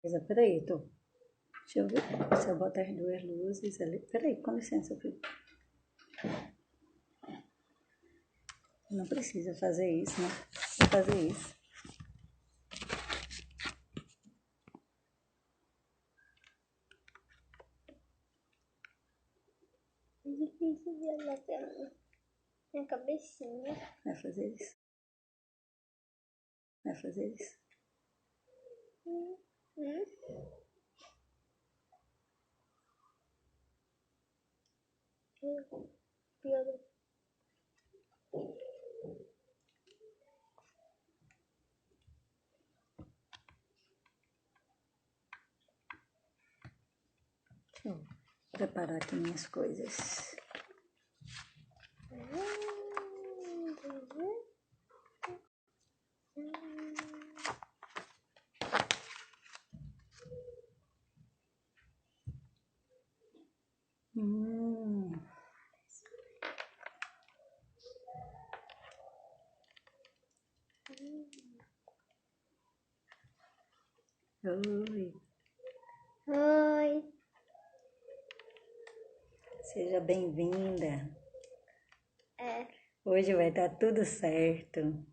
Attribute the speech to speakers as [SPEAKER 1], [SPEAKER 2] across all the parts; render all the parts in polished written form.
[SPEAKER 1] Peraí, deixa eu ver se eu boto as duas luzes ali. Peraí, com licença, filho. Não precisa fazer isso, né? Vou fazer isso.
[SPEAKER 2] É difícil de olhar pra minha cabecinha.
[SPEAKER 1] Vai fazer isso. Vai fazer isso.
[SPEAKER 2] Piorou.
[SPEAKER 1] Deixa eu preparar aqui minhas coisas. Oi,
[SPEAKER 2] Oi.
[SPEAKER 1] seja bem-vinda.
[SPEAKER 2] É.
[SPEAKER 1] Hoje vai estar tudo certo.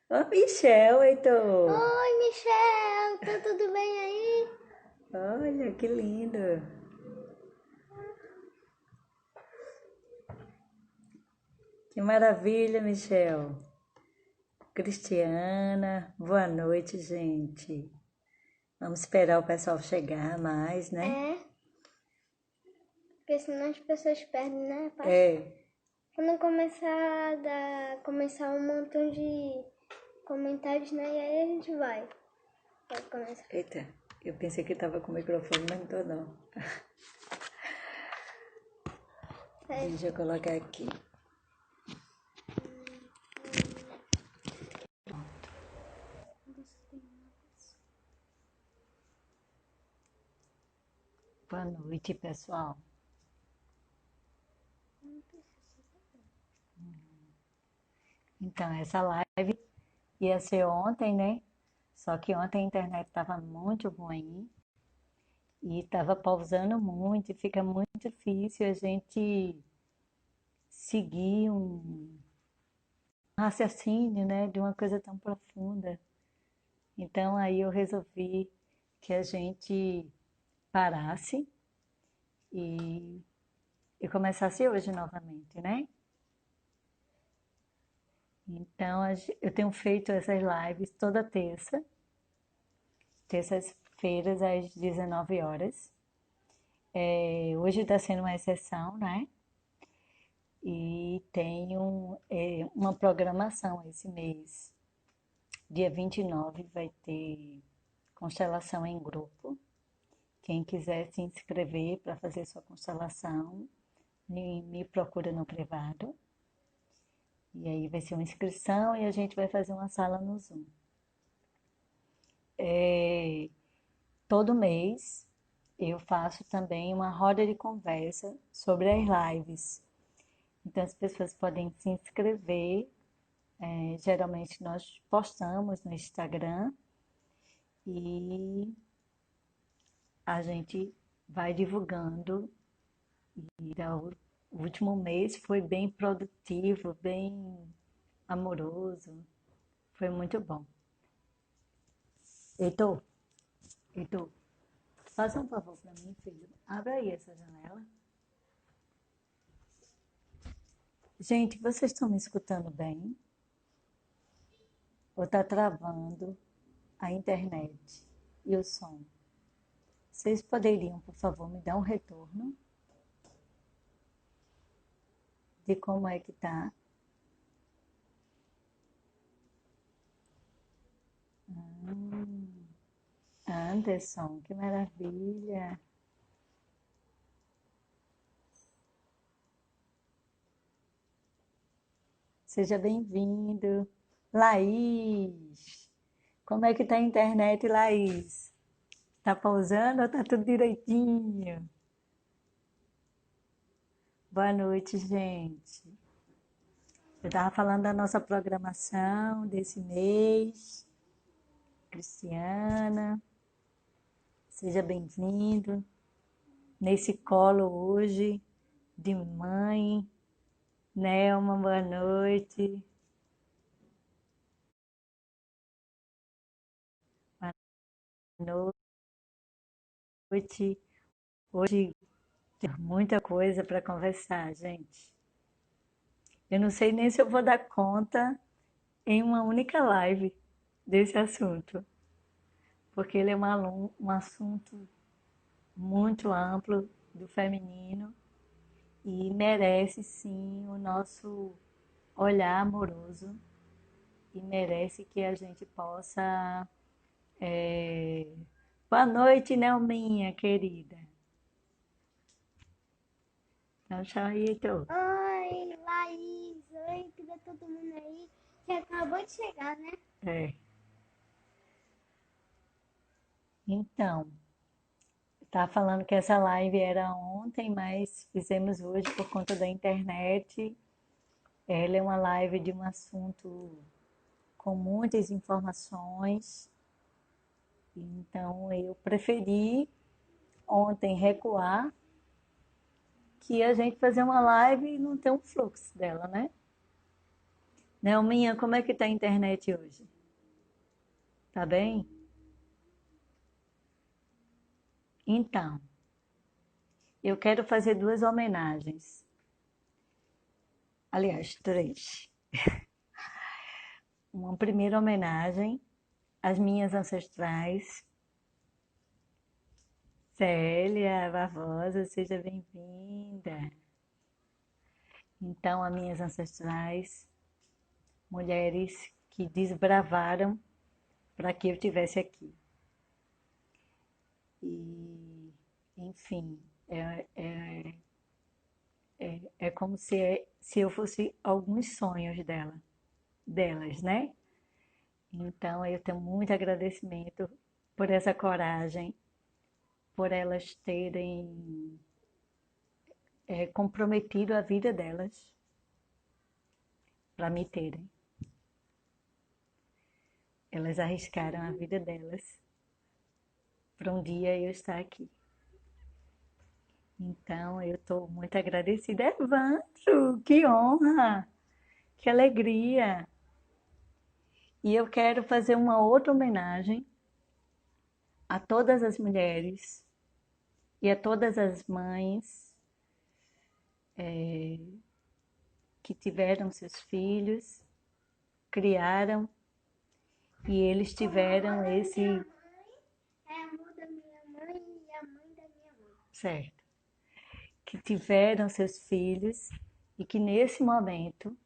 [SPEAKER 1] Ô, Michel, Heitor.
[SPEAKER 2] Oi, Michel. Tá tudo bem aí?
[SPEAKER 1] Olha, que lindo. Que maravilha, Michel. Cristiana, boa noite, gente. Vamos esperar o pessoal chegar mais, né?
[SPEAKER 2] É. Porque senão as pessoas perdem, né, pai?
[SPEAKER 1] É.
[SPEAKER 2] Quando começar um montão de comentários, né? E aí a gente vai. Vai começar.
[SPEAKER 1] Eita, eu pensei que estava com o microfone, mas não tô não.
[SPEAKER 2] É.
[SPEAKER 1] Deixa eu colocar aqui. Boa noite, pessoal. Então, essa live ia ser ontem, né? Só que ontem a internet estava muito ruim e estava pausando muito e fica muito difícil a gente seguir um raciocínio, né, de uma coisa tão profunda. Então, aí eu resolvi que a gente parasse e, e começasse hoje novamente, né? Então, eu tenho feito essas lives toda terça, terças-feiras às 19 horas. Hoje está sendo uma exceção, né? E tenho uma programação esse mês. Dia 29 vai ter constelação em grupo. Quem quiser se inscrever para fazer sua constelação, me procura no privado. E aí vai ser uma inscrição e a gente vai fazer uma sala no Zoom. Todo mês eu faço também uma roda de conversa sobre as lives. Então as pessoas podem se inscrever. Geralmente nós postamos no Instagram e a gente vai divulgando. Então, o último mês foi bem produtivo, bem amoroso, foi muito bom. Heitor, Heitor, faça um favor para mim, filho. Abra aí essa janela. Gente, vocês estão me escutando bem? Ou está travando a internet e o som? Vocês poderiam, por favor, me dar um retorno de como é que tá? Anderson, que maravilha! Seja bem-vindo. Laís, como é que tá a internet, Laís? Tá pausando ou tá tudo direitinho? Boa noite, gente. Eu estava falando da nossa programação desse mês. Cristiana. Seja bem-vindo nesse colo hoje de mãe. Nelma, boa noite. Boa noite. Hoje tem muita coisa para conversar, gente. Eu não sei nem se eu vou dar conta em uma única live desse assunto, porque ele é um assunto muito amplo do feminino e merece sim o nosso olhar amoroso e merece que a gente possa. Boa noite, Nelminha, querida. Então, tchau, Heitor.
[SPEAKER 2] Oi, Laís. Oi, pra todo mundo aí que acabou de chegar, né?
[SPEAKER 1] É. Então, estava falando que essa live era ontem, mas fizemos hoje por conta da internet. Ela é uma live de um assunto com muitas informações. Então, eu preferi ontem recuar que a gente fazer uma live e não ter um fluxo dela, né? Nelminha, como é que tá a internet hoje? Tá bem? Então, eu quero fazer duas homenagens. Aliás, três. Uma primeira homenagem às minhas ancestrais. Célia Barbosa, seja bem-vinda. Então, as minhas ancestrais, mulheres que desbravaram para que eu estivesse aqui. E, enfim, é como se eu fosse alguns sonhos delas, né? Então, eu tenho muito agradecimento por essa coragem, por elas terem comprometido a vida delas para me terem. Elas arriscaram a vida delas para um dia eu estar aqui. Então, eu estou muito agradecida. Evandro, que honra, que alegria. E eu quero fazer uma outra homenagem a todas as mulheres e a todas as mães que tiveram seus filhos, criaram e eles tiveram esse.
[SPEAKER 2] É a mãe da minha mãe e a mãe da minha mãe.
[SPEAKER 1] Certo. Que tiveram seus filhos e que nesse momento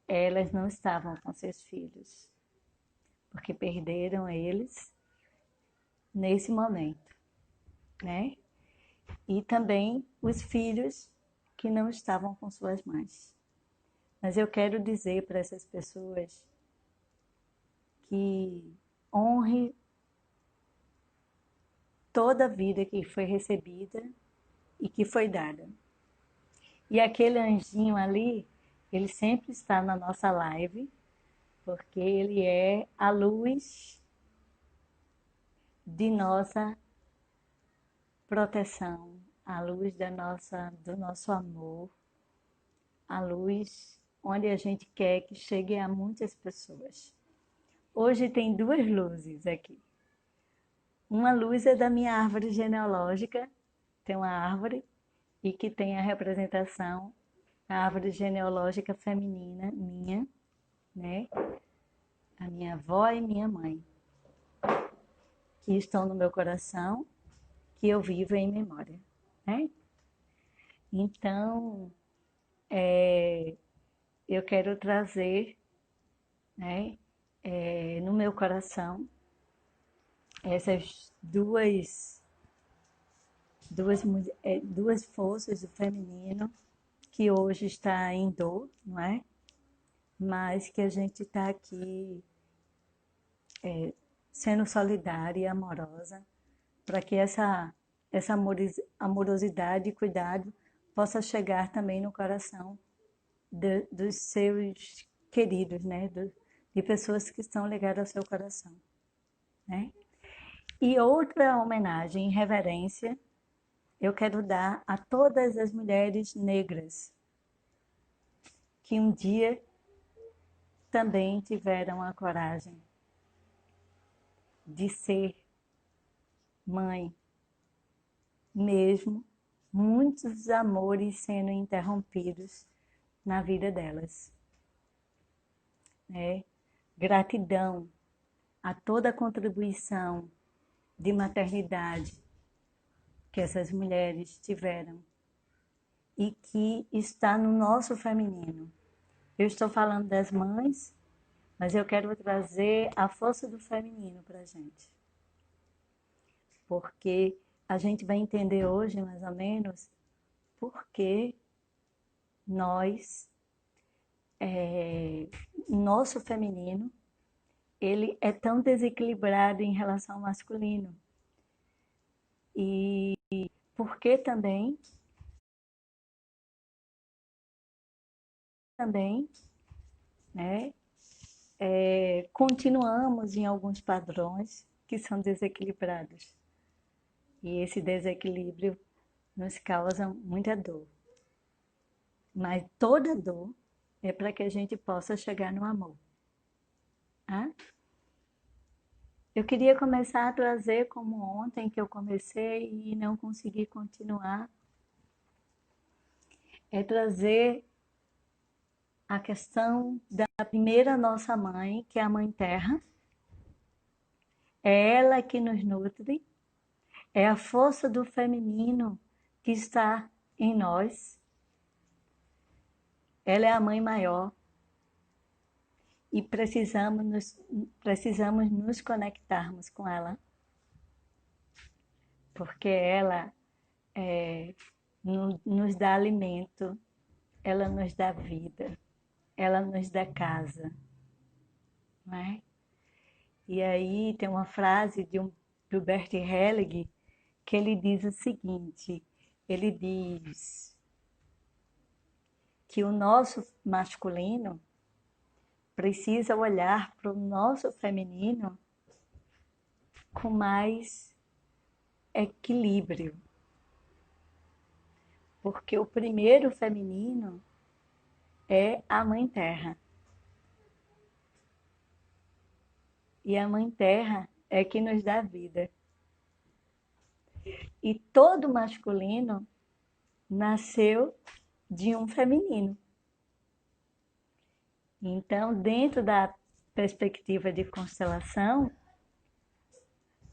[SPEAKER 1] elas não estavam com seus filhos, porque perderam eles nesse momento, né? E também os filhos que não estavam com suas mães. Mas eu quero dizer para essas pessoas que honre toda a vida que foi recebida e que foi dada. E aquele anjinho ali, ele sempre está na nossa live, porque ele é a luz de nossa proteção, a luz do nosso amor, a luz onde a gente quer que chegue a muitas pessoas. Hoje tem duas luzes aqui. Uma luz é da minha árvore genealógica, tem uma árvore e que tem a representação, a árvore genealógica feminina minha, né? A minha avó e minha mãe, que estão no meu coração, que eu vivo em memória, né? Então, eu quero trazer, né, no meu coração essas duas forças do feminino que hoje está em dor, não é? Mas que a gente está aqui sendo solidária e amorosa para que essa amorosidade e cuidado possa chegar também no coração dos seus queridos, né? De pessoas que estão ligadas ao seu coração, né? E outra homenagem e reverência eu quero dar a todas as mulheres negras que um dia também tiveram a coragem de ser mãe, mesmo muitos amores sendo interrompidos na vida delas. Né? Gratidão a toda a contribuição de maternidade que essas mulheres tiveram e que está no nosso feminino. Eu estou falando das mães, mas eu quero trazer a força do feminino para a gente. Porque a gente vai entender hoje, mais ou menos, por que nosso feminino, ele é tão desequilibrado em relação ao masculino. E por que também, né, continuamos em alguns padrões que são desequilibrados. E esse desequilíbrio nos causa muita dor. Mas toda dor é para que a gente possa chegar no amor. Tá? Eu queria começar a trazer, como ontem que eu comecei e não consegui continuar, é trazer a questão da primeira nossa mãe, que é a Mãe Terra. É ela que nos nutre, é a força do feminino que está em nós. Ela é a mãe maior e precisamos nos conectarmos com ela, porque ela nos dá alimento, ela nos dá vida, ela nos dá casa, não é? E aí tem uma frase do Bert Hellinger que ele diz o seguinte, ele diz que o nosso masculino precisa olhar para o nosso feminino com mais equilíbrio, porque o primeiro feminino é a Mãe Terra. E a Mãe Terra é que nos dá vida. E todo masculino nasceu de um feminino. Então, dentro da perspectiva de constelação,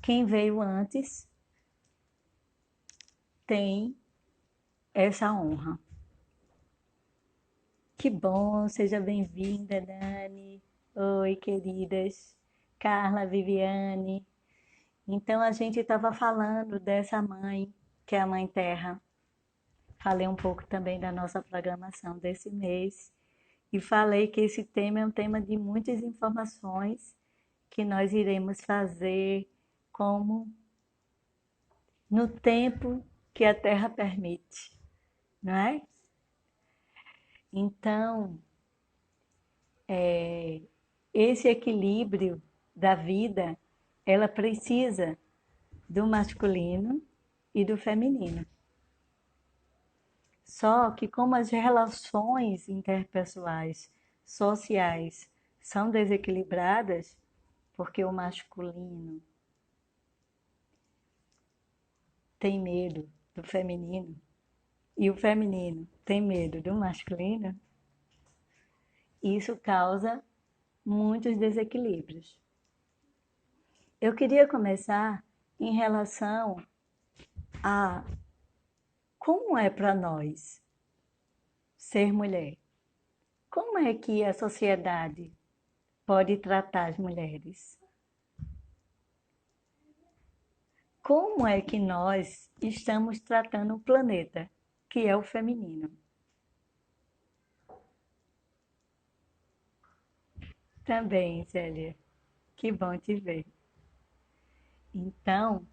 [SPEAKER 1] quem veio antes tem essa honra. Que bom, seja bem-vinda, Dani. Oi, queridas. Carla, Viviane. Então, a gente estava falando dessa mãe, que é a Mãe Terra. Falei um pouco também da nossa programação desse mês. E falei que esse tema é um tema de muitas informações que nós iremos fazer como no tempo que a Terra permite, não é? Então, esse equilíbrio da vida, ela precisa do masculino e do feminino. Só que como as relações interpessoais, sociais, são desequilibradas, porque o masculino tem medo do feminino e o feminino tem medo do masculino, isso causa muitos desequilíbrios. Eu queria começar em relação a como é para nós ser mulher. Como é que a sociedade pode tratar as mulheres? Como é que nós estamos tratando o planeta, que é o feminino? Também, Célia, que bom te ver. Então,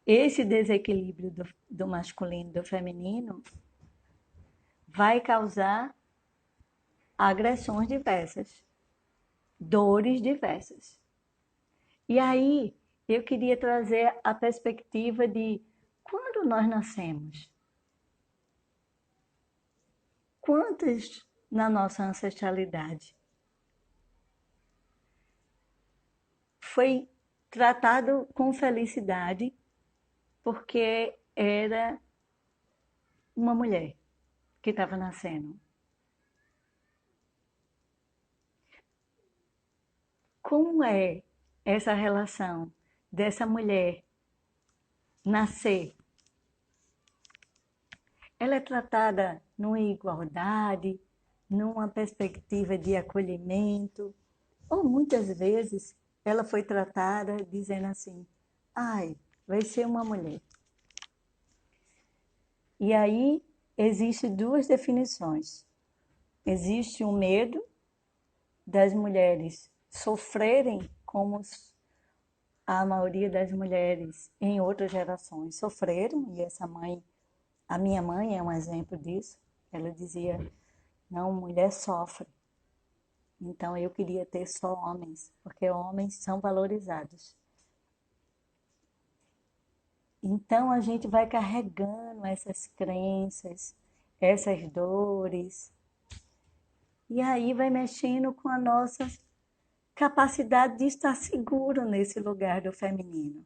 [SPEAKER 1] esse desequilíbrio do masculino e do feminino vai causar agressões diversas, dores diversas. E aí eu queria trazer a perspectiva de quando nós nascemos, quantos na nossa ancestralidade foi tratado com felicidade porque era uma mulher que estava nascendo. Como é essa relação dessa mulher nascer? Ela é tratada numa igualdade, numa perspectiva de acolhimento, ou muitas vezes ela foi tratada dizendo assim: ai, vai ser uma mulher. E aí existem duas definições. Existe o medo das mulheres sofrerem como a maioria das mulheres em outras gerações sofreram, e essa mãe, a minha mãe é um exemplo disso. Ela dizia: não, mulher sofre. Então eu queria ter só homens, porque homens são valorizados. Então a gente vai carregando essas crenças, essas dores, e aí vai mexendo com a nossa capacidade de estar seguro nesse lugar do feminino.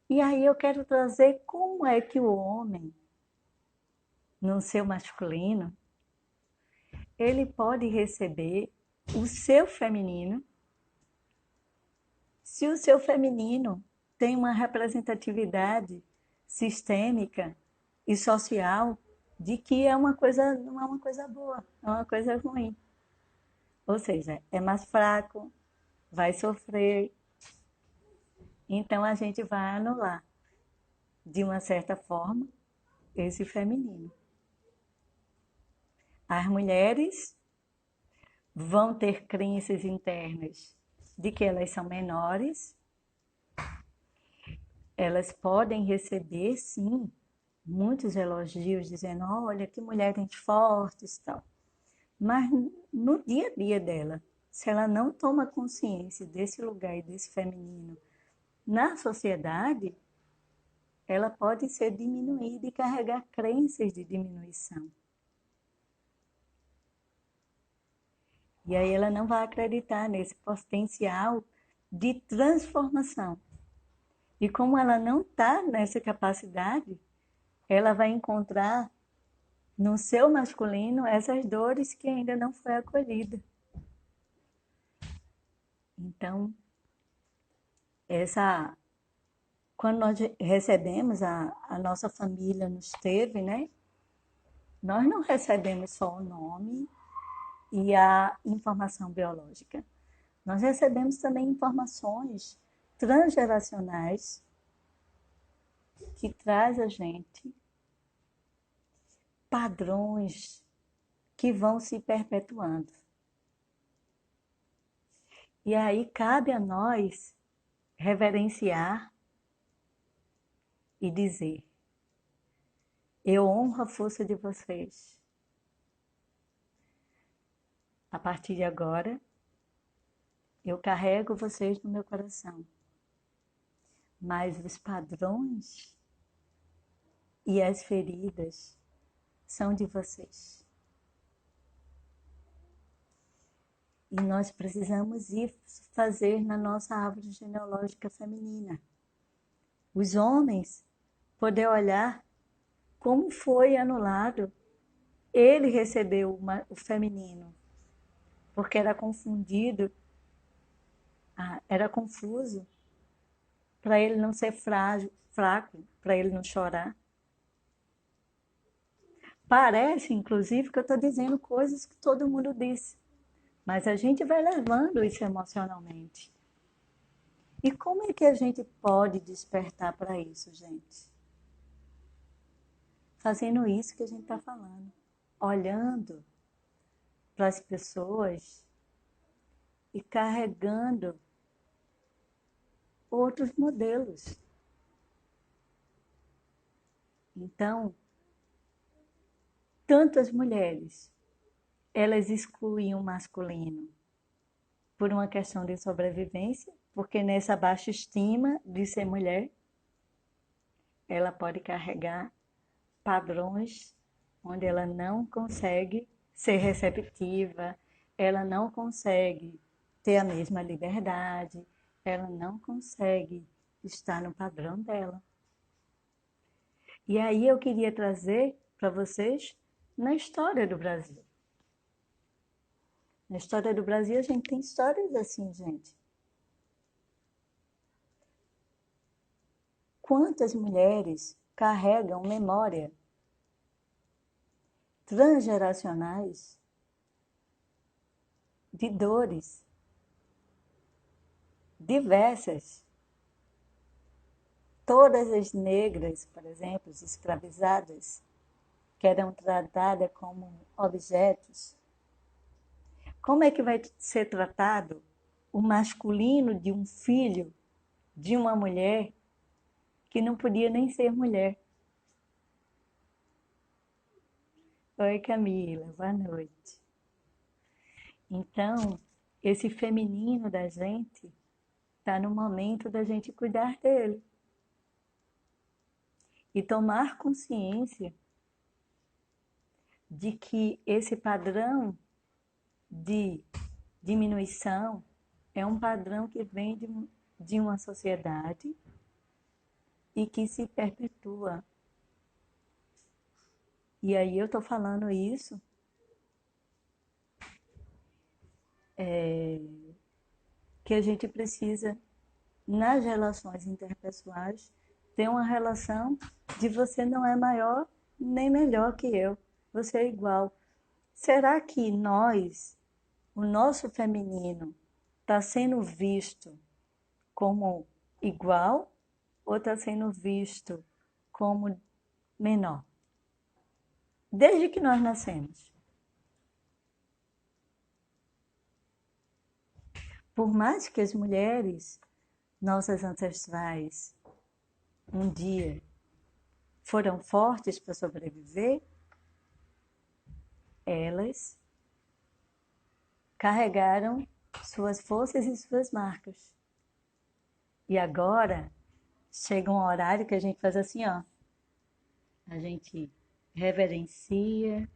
[SPEAKER 1] E aí eu quero trazer como é que o homem, no seu masculino, ele pode receber o seu feminino, se o seu feminino tem uma representatividade sistêmica e social de que é uma coisa, não é uma coisa boa, é uma coisa ruim. Ou seja, é mais fraco, vai sofrer. Então a gente vai anular, de uma certa forma, esse feminino. As mulheres vão ter crenças internas de que elas são menores, elas podem receber, sim, muitos elogios, dizendo: olha, que mulheres fortes e tal. Mas no dia a dia dela, se ela não toma consciência desse lugar e desse feminino na sociedade, ela pode ser diminuída e carregar crenças de diminuição. E aí ela não vai acreditar nesse potencial de transformação. E como ela não está nessa capacidade, ela vai encontrar no seu masculino essas dores que ainda não foi acolhida. Então, quando nós recebemos, a nossa família nos teve, né? Nós não recebemos só o nome e a informação biológica. Nós recebemos também informações transgeracionais que traz a gente padrões que vão se perpetuando. E aí cabe a nós reverenciar e dizer: eu honro a força de vocês. A partir de agora, eu carrego vocês no meu coração. Mas os padrões e as feridas são de vocês. E nós precisamos ir fazer na nossa árvore genealógica feminina. Os homens poder olhar como foi anulado. Ele recebeu o feminino, porque era confundido, era confuso, para ele não ser frágil, fraco, para ele não chorar. Parece, inclusive, que eu estou dizendo coisas que todo mundo disse, mas a gente vai levando isso emocionalmente. E como é que a gente pode despertar para isso, gente? Fazendo isso que a gente está falando, olhando para as pessoas e carregando outros modelos. Então, tantas mulheres, elas excluem o masculino por uma questão de sobrevivência, porque nessa baixa estima de ser mulher, ela pode carregar padrões onde ela não consegue ser receptiva, ela não consegue ter a mesma liberdade, ela não consegue estar no padrão dela. E aí eu queria trazer para vocês na história do Brasil. Na história do Brasil a gente tem histórias assim, gente. Quantas mulheres carregam memória transgeracionais de dores diversas. Todas as negras, por exemplo, escravizadas, que eram tratadas como objetos. Como é que vai ser tratado o masculino de um filho de uma mulher que não podia nem ser mulher? Oi, Camila, boa noite. Então, esse feminino da gente está no momento da gente cuidar dele e tomar consciência de que esse padrão de diminuição é um padrão que vem de uma sociedade e que se perpetua. E aí eu estou falando isso que a gente precisa, nas relações interpessoais, ter uma relação de você não é maior nem melhor que eu, você é igual. Será que nós, o nosso feminino, está sendo visto como igual ou está sendo visto como menor? Desde que nós nascemos. Por mais que as mulheres, nossas ancestrais, um dia foram fortes para sobreviver, elas carregaram suas forças e suas marcas. E agora chega um horário que a gente faz assim, ó. A gente reverencia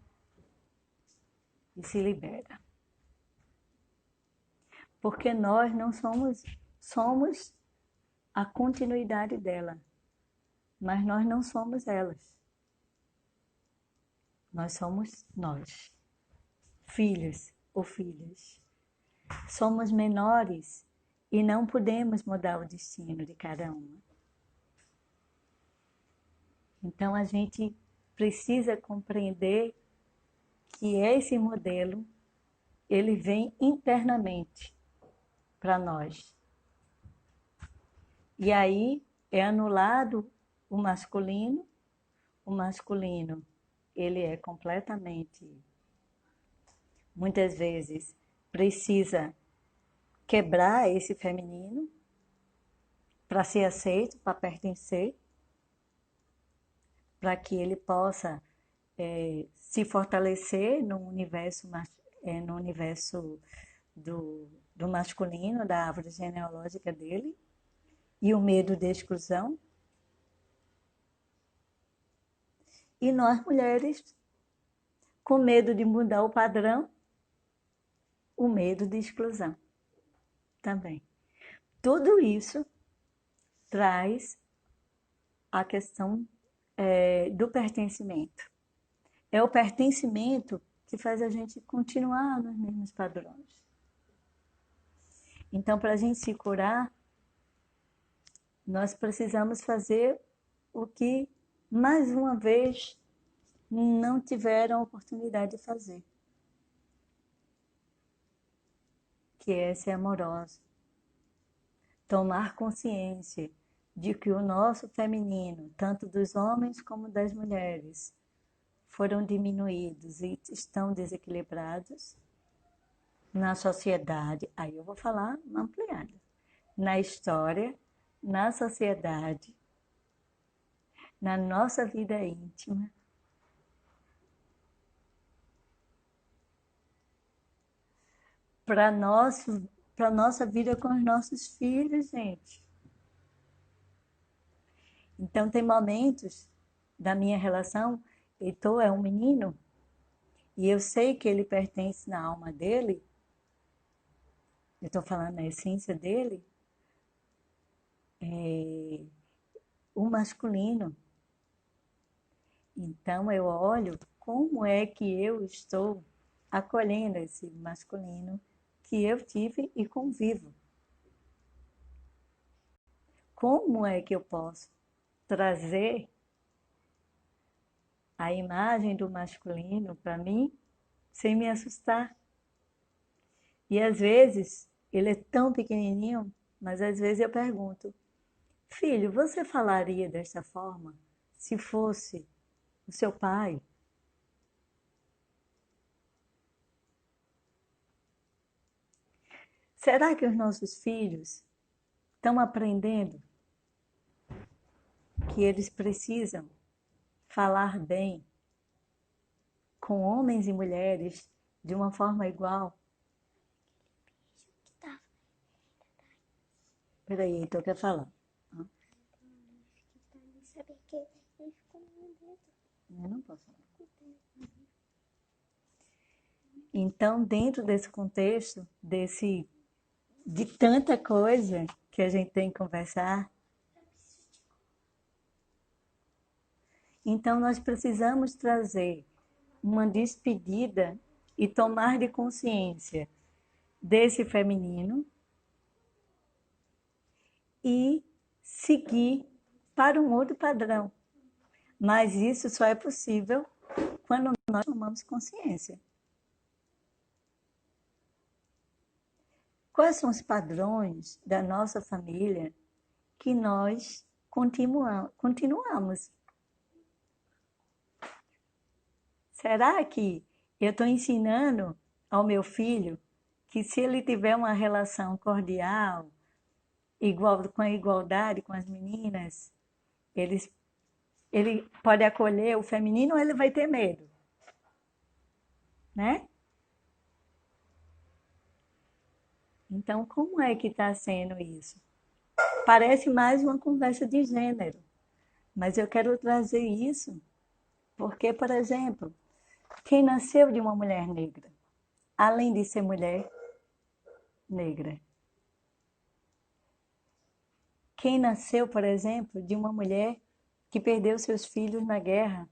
[SPEAKER 1] e se libera. Porque nós não somos a continuidade dela, mas nós não somos elas. Nós somos nós, filhos ou filhas. Somos menores e não podemos mudar o destino de cada uma. Então a gente precisa compreender que esse modelo ele vem internamente para nós. E aí é anulado o masculino ele é completamente, muitas vezes, precisa quebrar esse feminino para ser aceito, para pertencer, para que ele possa se fortalecer no universo, no universo do masculino, da árvore genealógica dele, e o medo de exclusão. E nós, mulheres, com medo de mudar o padrão, o medo de exclusão também. Tudo isso traz a questão do pertencimento. É o pertencimento que faz a gente continuar nos mesmos padrões. Então, para a gente se curar, nós precisamos fazer o que, mais uma vez, não tiveram a oportunidade de fazer, que é ser amorosa. Tomar consciência de que o nosso feminino, tanto dos homens como das mulheres, foram diminuídos e estão desequilibrados na sociedade. Aí eu vou falar ampliada. Na história, na sociedade, na nossa vida íntima. para a nossa vida com os nossos filhos, gente. Então, tem momentos da minha relação, Heitor é um menino, e eu sei que ele pertence na alma dele, eu estou falando na essência dele, o masculino. Então, eu olho como é que eu estou acolhendo esse masculino que eu tive e convivo. Como é que eu posso trazer a imagem do masculino para mim sem me assustar? E às vezes, ele é tão pequenininho, mas às vezes eu pergunto: filho, você falaria desta forma se fosse o seu pai? Será que os nossos filhos estão aprendendo que eles precisam falar bem com homens e mulheres de uma forma igual? Peraí, então quer falar?
[SPEAKER 2] Sabe que ele ficou no meu dedo.
[SPEAKER 1] Eu não posso falar. Então, dentro desse contexto, de tanta coisa que a gente tem que conversar, então nós precisamos trazer uma despedida e tomar de consciência desse feminino e seguir para um outro padrão. Mas isso só é possível quando nós tomamos consciência. Quais são os padrões da nossa família que nós continuamos? Será que eu estou ensinando ao meu filho que se ele tiver uma relação cordial, com a igualdade com as meninas, ele pode acolher o feminino ou ele vai ter medo? Né? Então, como é que está sendo isso? Parece mais uma conversa de gênero, mas eu quero trazer isso porque, por exemplo, quem nasceu de uma mulher negra, além de ser mulher negra, quem nasceu, por exemplo, de uma mulher que perdeu seus filhos na guerra,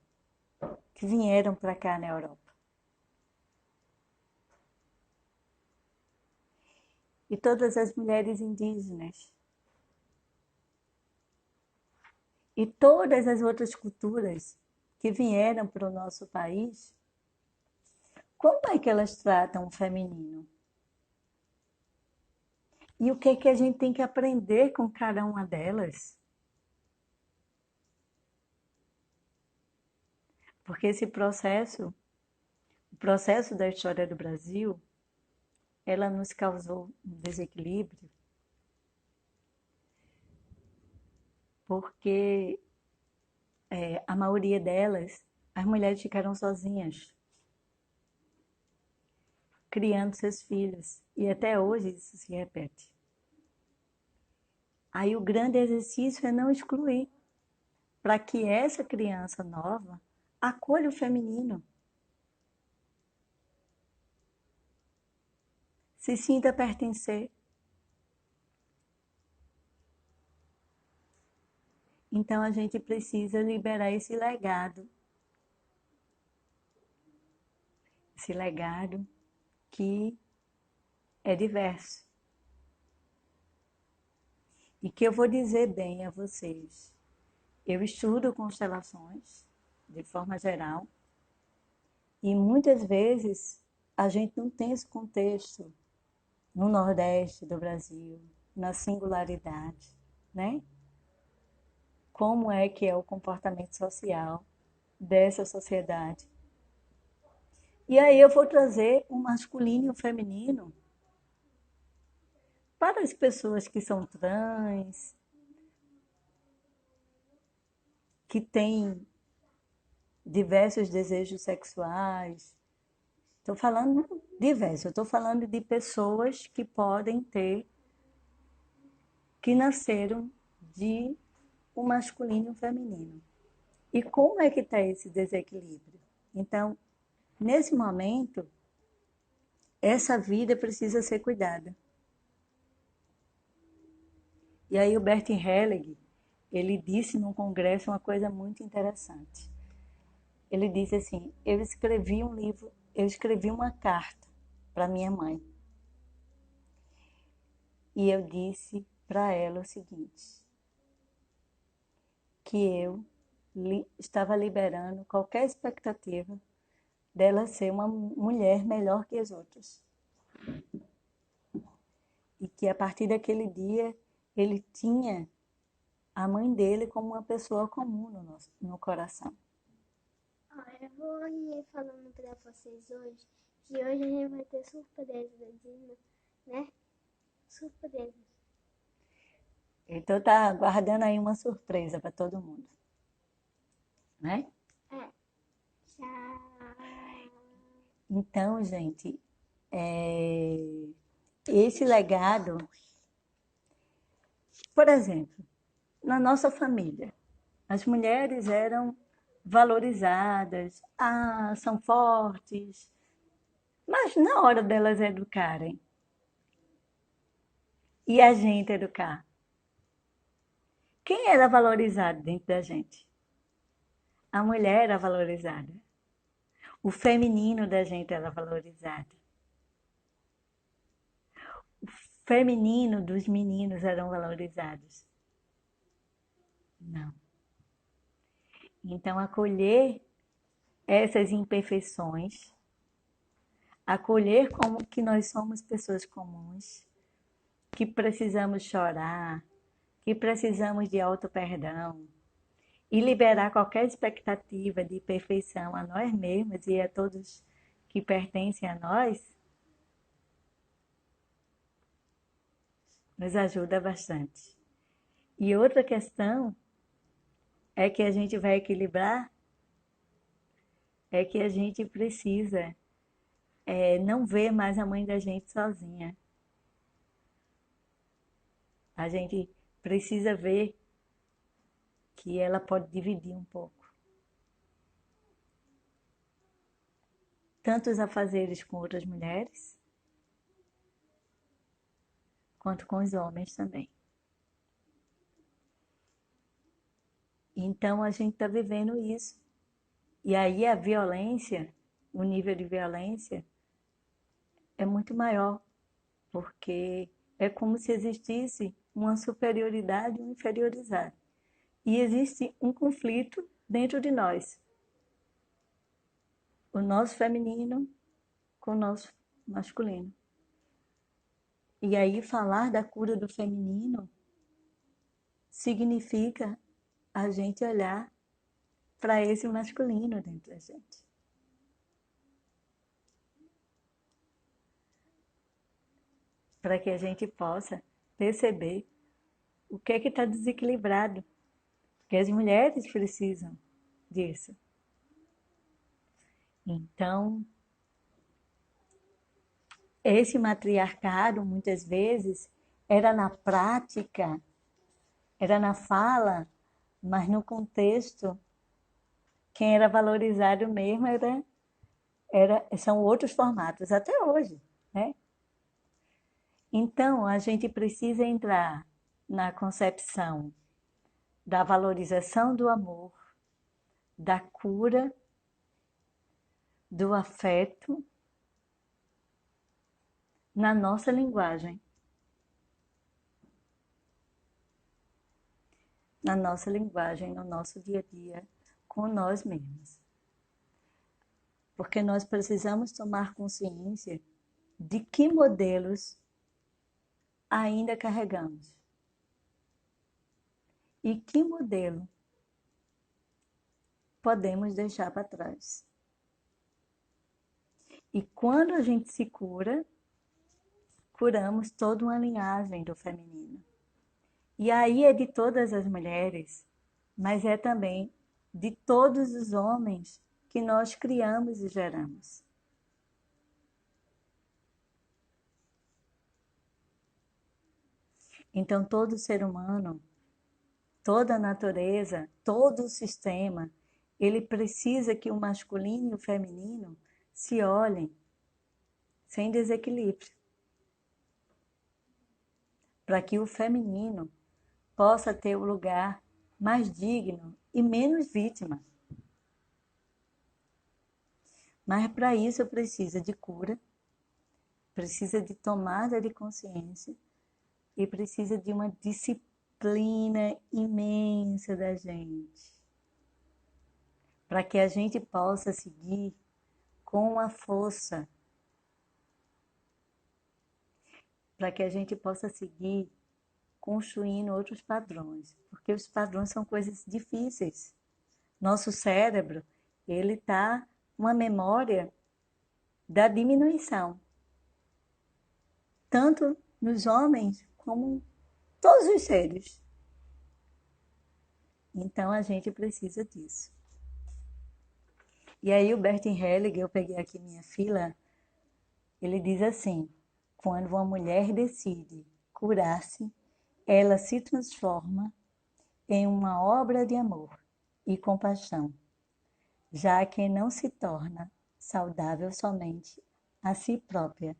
[SPEAKER 1] que vieram para cá na Europa. E todas as mulheres indígenas. E todas as outras culturas que vieram para o nosso país, como é que elas tratam o feminino? E o que é que a gente tem que aprender com cada uma delas? Porque esse processo, o processo da história do Brasil, ela nos causou um desequilíbrio, porque a maioria delas, as mulheres ficaram sozinhas, criando seus filhos. E até hoje isso se repete. Aí o grande exercício é não excluir, para que essa criança nova acolha o feminino, se sinta pertencer. Então a gente precisa liberar esse legado que é diverso. E que eu vou dizer bem a vocês. Eu estudo constelações, de forma geral, e muitas vezes a gente não tem esse contexto no Nordeste do Brasil, na singularidade, né? Como é que é o comportamento social dessa sociedade. E aí eu vou trazer o masculino e o feminino para as pessoas que são trans, que têm diversos desejos sexuais, Estou falando diverso, eu estou falando de pessoas que podem ter, que nasceram de um masculino e um feminino. E como é que está esse desequilíbrio? Então, nesse momento, essa vida precisa ser cuidada. E aí o Bert Helling, ele disse num congresso uma coisa muito interessante. Ele disse assim: eu escrevi um livro, eu escrevi uma carta para minha mãe. E eu disse para ela o seguinte: que eu estava liberando qualquer expectativa dela ser uma mulher melhor que as outras. E que a partir daquele dia ele tinha a mãe dele como uma pessoa comum no coração.
[SPEAKER 2] Eu vou ir falando para vocês hoje que hoje a gente vai ter surpresa da Dina, né? Surpresa.
[SPEAKER 1] Então tá guardando aí uma surpresa para todo mundo, né?
[SPEAKER 2] Tchau.
[SPEAKER 1] Então, gente, esse legado, por exemplo, na nossa família, as mulheres eram valorizadas, são fortes, mas na hora delas educarem e a gente educar, quem era valorizado dentro da gente? A mulher era valorizada. O feminino da gente era valorizado. O feminino dos meninos eram valorizados. Não. Então, acolher essas imperfeições, acolher como que nós somos pessoas comuns, que precisamos chorar, que precisamos de auto-perdão, e liberar qualquer expectativa de perfeição a nós mesmos e a todos que pertencem a nós, nos ajuda bastante. E outra questão é que a gente vai equilibrar, é que a gente precisa não ver mais a mãe da gente sozinha. A gente precisa ver que ela pode dividir um pouco. Tanto os afazeres com outras mulheres, quanto com os homens também. Então a gente está vivendo isso. E aí a violência, o nível de violência é muito maior, porque é como se existisse uma superioridade e um inferiorizado. E existe um conflito dentro de nós. O nosso feminino com o nosso masculino. E aí falar da cura do feminino significa a gente olhar para esse masculino dentro da gente. Para que a gente possa perceber o que é que está desequilibrado. Porque as mulheres precisam disso. Então, esse matriarcado, muitas vezes, era na prática, era na fala, mas no contexto, quem era valorizado mesmo são outros formatos, até hoje, né? Então, a gente precisa entrar na concepção da valorização do amor, da cura, do afeto, na nossa linguagem. Na nossa linguagem, no nosso dia a dia, com nós mesmos. Porque nós precisamos tomar consciência de que modelos ainda carregamos. E que modelo podemos deixar para trás. E quando a gente se cura, curamos toda uma linhagem do feminino. E aí é de todas as mulheres, mas é também de todos os homens que nós criamos e geramos. Então, todo ser humano, toda a natureza, todo o sistema, ele precisa que o masculino e o feminino se olhem sem desequilíbrio, para que o feminino possa ter o lugar mais digno e menos vítima. Mas para isso precisa de cura, precisa de tomada de consciência e precisa de uma disciplina imensa da gente, para que a gente possa seguir com a força, para que a gente possa seguir construindo outros padrões, porque os padrões são coisas difíceis. Nosso cérebro, ele está uma memória da diminuição, tanto nos homens como todos os seres. Então a gente precisa disso. E aí o Bert Hellinger, eu peguei aqui minha fila, ele diz assim: quando uma mulher decide curar-se, ela se transforma em uma obra de amor e compaixão, já que não se torna saudável somente a si própria,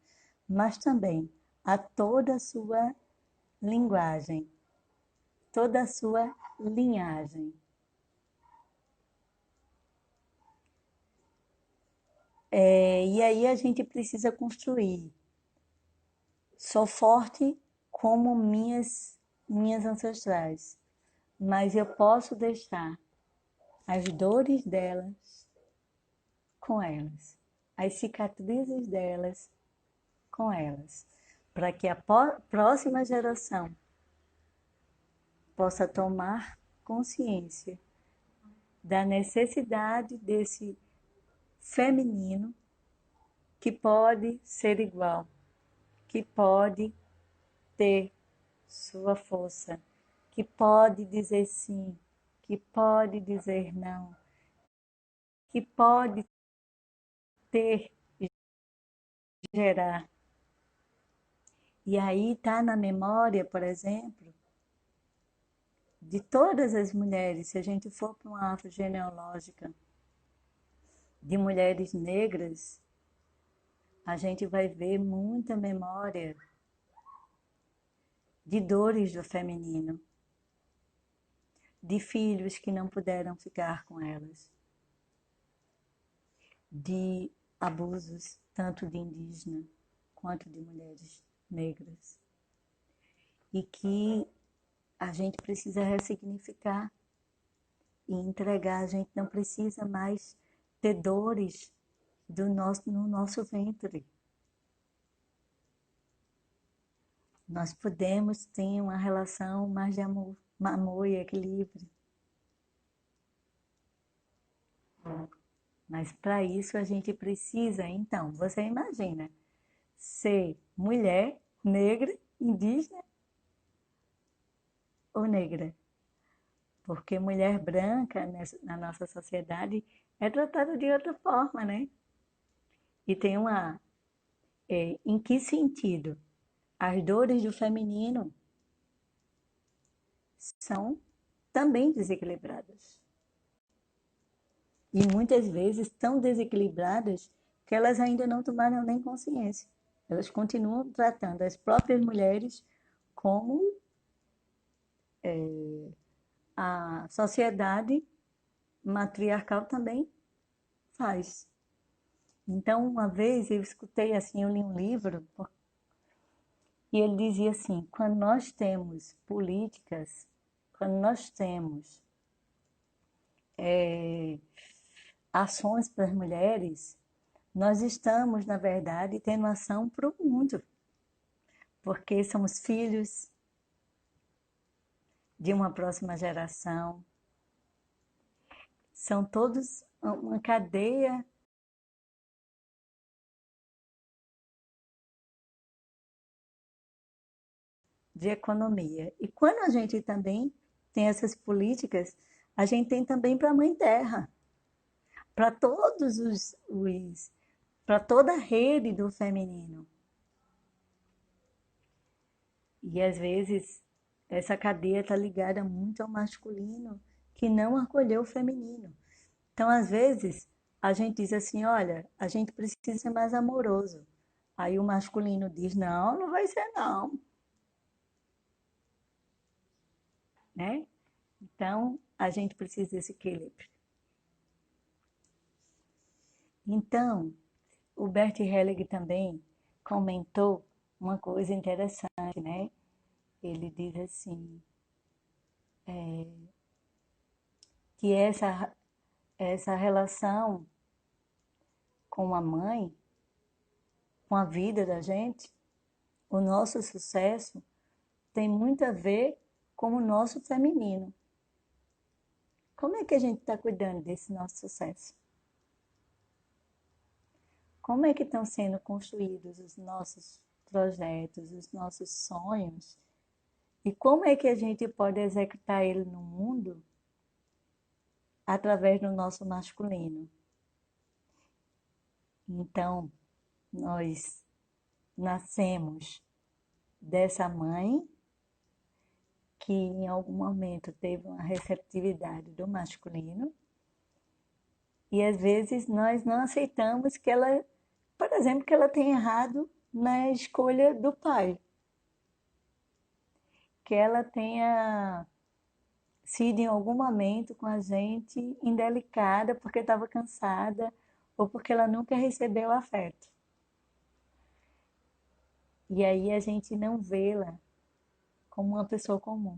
[SPEAKER 1] mas também a toda a sua linguagem, toda a sua linhagem. E aí a gente precisa construir. Sou forte como minhas ancestrais, mas eu posso deixar as dores delas com elas, as cicatrizes delas com elas, para que a próxima geração possa tomar consciência da necessidade desse feminino que pode ser igual, que pode ter sua força, que pode dizer sim, que pode dizer não, que pode ter, gerar. E aí está na memória, por exemplo, de todas as mulheres, se a gente for para uma árvore genealógica de mulheres negras, a gente vai ver muita memória de dores do feminino, de filhos que não puderam ficar com elas, de abusos tanto de indígena quanto de mulheres negras. E que a gente precisa ressignificar e entregar. A gente não precisa mais ter dores no nosso ventre. Nós podemos ter uma relação mais de amor e equilíbrio. Mas para isso a gente precisa, então, você imagina, ser mulher, negra, indígena ou negra? Porque mulher branca na nossa sociedade é tratada de outra forma, né? E tem uma. Em que sentido? As dores do feminino são também desequilibradas. E muitas vezes tão desequilibradas que elas ainda não tomaram nem consciência. Elas continuam tratando as próprias mulheres como a sociedade matriarcal também faz. Então, uma vez eu escutei assim, eu li um livro e ele dizia assim: quando nós temos políticas, quando nós temos ações para as mulheres, nós estamos, na verdade, tendo ação para o mundo, porque somos filhos de uma próxima geração, são todos uma cadeia de economia. E quando a gente também tem essas políticas, a gente tem também para a Mãe Terra, para todos para toda a rede do feminino. E às vezes essa cadeia está ligada muito ao masculino que não acolheu o feminino. Então, às vezes, a gente diz assim: olha, a gente precisa ser mais amoroso. Aí o masculino diz: não, não vai ser não, né? Então, a gente precisa desse equilíbrio. Então, o Bert Helling também comentou uma coisa interessante, né? Ele diz assim, que essa relação com a mãe, com a vida da gente, o nosso sucesso tem muito a ver com o nosso feminino. Como é que a gente está cuidando desse nosso sucesso? Como é que estão sendo construídos os nossos projetos, os nossos sonhos? E como é que a gente pode executar ele no mundo através do nosso masculino? Então, nós nascemos dessa mãe que em algum momento teve uma receptividade do masculino e às vezes nós não aceitamos que ela, por exemplo, que ela tenha errado na escolha do pai, que ela tenha sido em algum momento com a gente indelicada porque estava cansada ou porque ela nunca recebeu afeto. E aí a gente não vê-la como uma pessoa comum.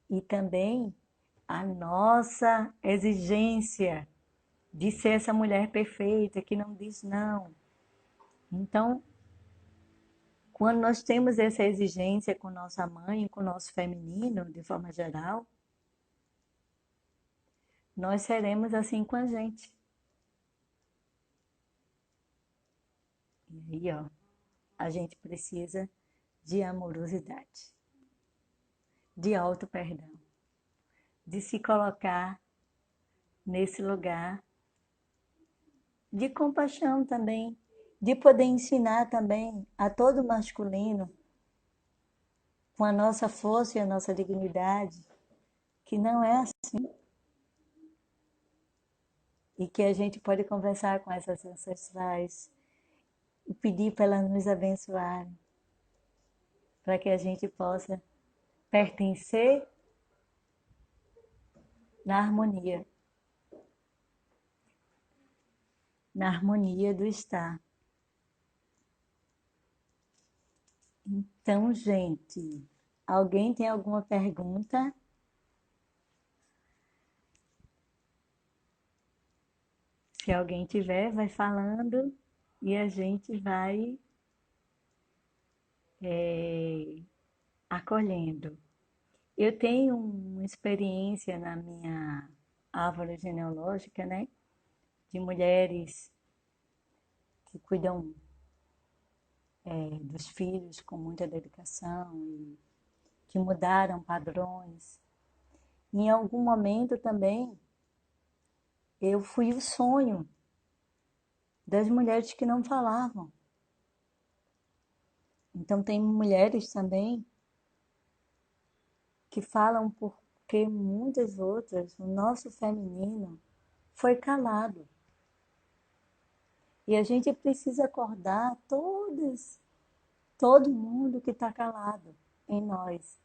[SPEAKER 1] E também a nossa exigência de ser essa mulher perfeita que não diz não. Então, quando nós temos essa exigência com nossa mãe, com o nosso feminino, de forma geral, nós seremos assim com a gente. E aí, ó, a gente precisa de amorosidade, de auto-perdão, de se colocar nesse lugar de compaixão também, de poder ensinar também a todo masculino, com a nossa força e a nossa dignidade, que não é assim. E que a gente pode conversar com essas ancestrais e pedir para elas nos abençoarem, para que a gente possa pertencer na harmonia do estar. Então, gente, alguém tem alguma pergunta? Se alguém tiver, vai falando e a gente vai acolhendo. Eu tenho uma experiência na minha árvore genealógica, né? De mulheres que cuidam dos filhos com muita dedicação e que mudaram padrões. E em algum momento também eu fui o sonho das mulheres que não falavam. Então tem mulheres também que falam porque muitas outras, o nosso feminino foi calado. E a gente precisa acordar todo mundo que está calado em nós,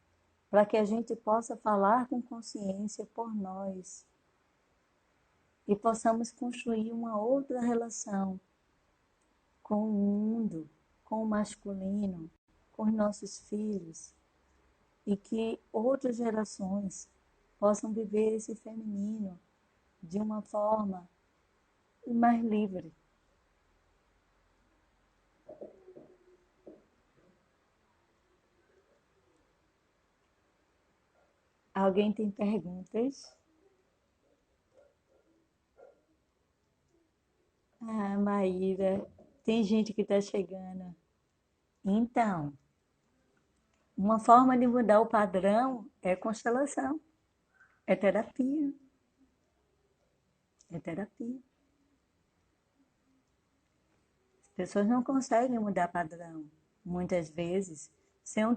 [SPEAKER 1] para que a gente possa falar com consciência por nós e possamos construir uma outra relação com o mundo, com o masculino, com os nossos filhos e que outras gerações possam viver esse feminino de uma forma mais livre. Alguém tem perguntas? Ah, Maíra, tem gente que está chegando. Então, uma forma de mudar o padrão é constelação, é terapia, é terapia. As pessoas não conseguem mudar padrão, muitas vezes, sem um